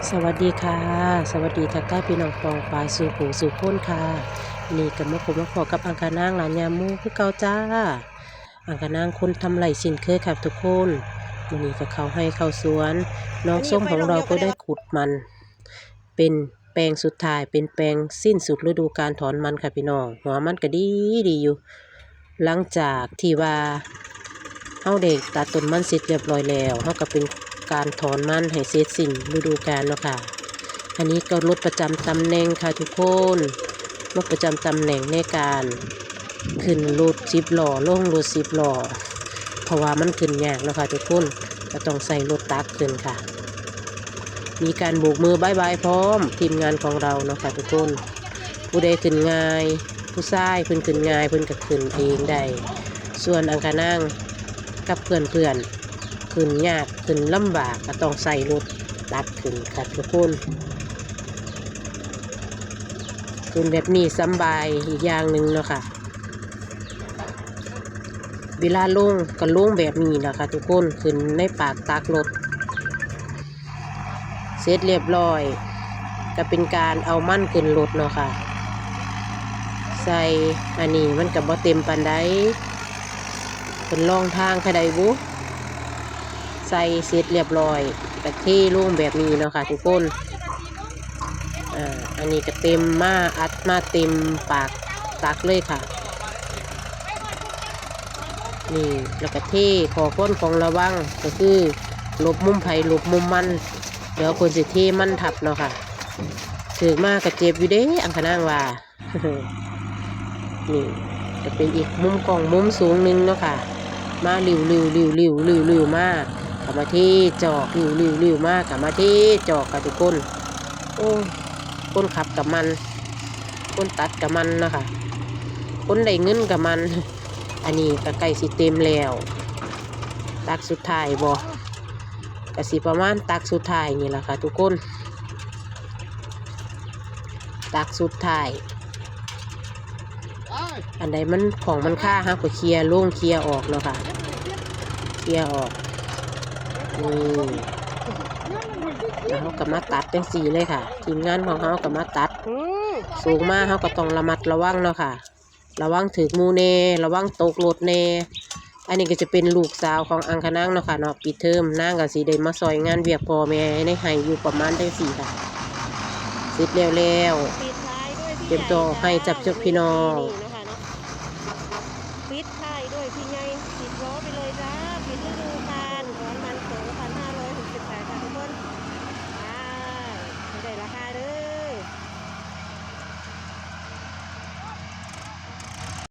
สวัสดีค่ะสวัสดีทักทายพี่น้องปองปลายสู่หูสู่พ้นค่ะนี่กับมาผมมาขอกับอังคานางหลานยามูคือเก่าจ้าอังคานางคนทำไรสินเคยครับทุกคนวันนี้กับเขาให้เข้าสวนน้องส้มของเราก็ได้ขุดมันเป็นแปลงสุดท้ายเป็นแปลงสิ้นสุดฤดูการถอนมันค่ะพี่น้องหัวมันก็ดีอยู่หลังจากที่ว่าเฮาเด็กตัดต้นมันเสร็จเรียบร้อยแล้วเฮาก็เป็นการถอนมันให้เสร็จสิ้นฤดูกาลเนาะค่ะอันนี้ก็รถประจำตำแหน่งค่ะทุกคนรถประจำตำแหน่งในการขึ้นรถ10 ล้อลงรถ10 ล้อเพราะว่ามันขึ้นยากเนาะค่ะทุกคนก็ต้องใส่รถตักขึ้นค่ะมีการโบกมือบายบายพร้อมทีมงานของเราเนาะค่ะทุกคนผู้ใดขึ้นง่ายผู้ชายเพิ่นขึ้นง่ายเพิ่นก็ขึ้นเองได้ส่วนอังคานางกับเพื่อนขึ้นยากขึ้นลำบากก็ต้องใส่รถตักขึ้นค่ะทุกคนขึ้นแบบนี้สบายอีกอย่างหนึ่งเนาะค่ะเวลาลงก็ลงแบบนี้นะคะทุกคนขึ้นในปากตักรถเสร็จเรียบร้อยก็เป็นการเอามั่นขึ้นรถเนาะค่ะใส่อันนี้มันกับบ่เต็มปานใดเป็นรองทางขดบุใส่เสร็จเรียบร้อยกะเทลงแบบนี้เนาะค่ะทุกคนอันนี้ก็เต็มมาอัดมาเต็มปากตักเลยค่ะนี่แล้วก็เทขอก้นของระวังก็คือหลบมุมไผ่หลบมุมมันเดี๋ยวคนสิเทมันทับเนาะค่ะถือมากกระเจ็บอยู่เด้อังคณางว่า นี่จะเป็นอีกมุมกล่องมุมสูงหนึ่งเนาะค่ะมาริวมากกลับมาที่จอกริวมากกลับมาที่จอกกับทุกคนโอ้คนขับกับมันคนตัดกับมันเนาะค่ะคนได้เงินกับมัน อันนี้ก็ใกล้สิเต็มแล้วตักสุดท้ายบ่ก็สิประมาณตักสุดท้ายนี่แหละค่ะทุกคนตักสุดท้ายอันใดมันของมันค่าฮะก็เคลียร์ลงเคลียร์ออกเนาะค่ะเคลียร์ออกนี่แล้วเขาก็มาตัดจังสีเลยค่ะทีมงานของเขาก็มาตัดสูงมากเขาก็ต้องระมัดระวังเนาะค่ะระวังถือมูเนระวังตกรถเนอันนี้ก็จะเป็นลูกสาวของอังคณางเนาะค่ะเนาะปิดเทอมนางกับสีได้มาซอยงานเวียกพ่อแม่ในให้อยู่ประมาณได้4ค่ะเสร็จแล้วเตรียมตัวให้จับเจ้าพี่น้องปิดท้ายด้วยพี่ใหญ่10 ล้อไปเลยจ้าปิดฤดูกาลถอนมัน2568ค่ะทุกคนไม่ได้ราคาเด้อ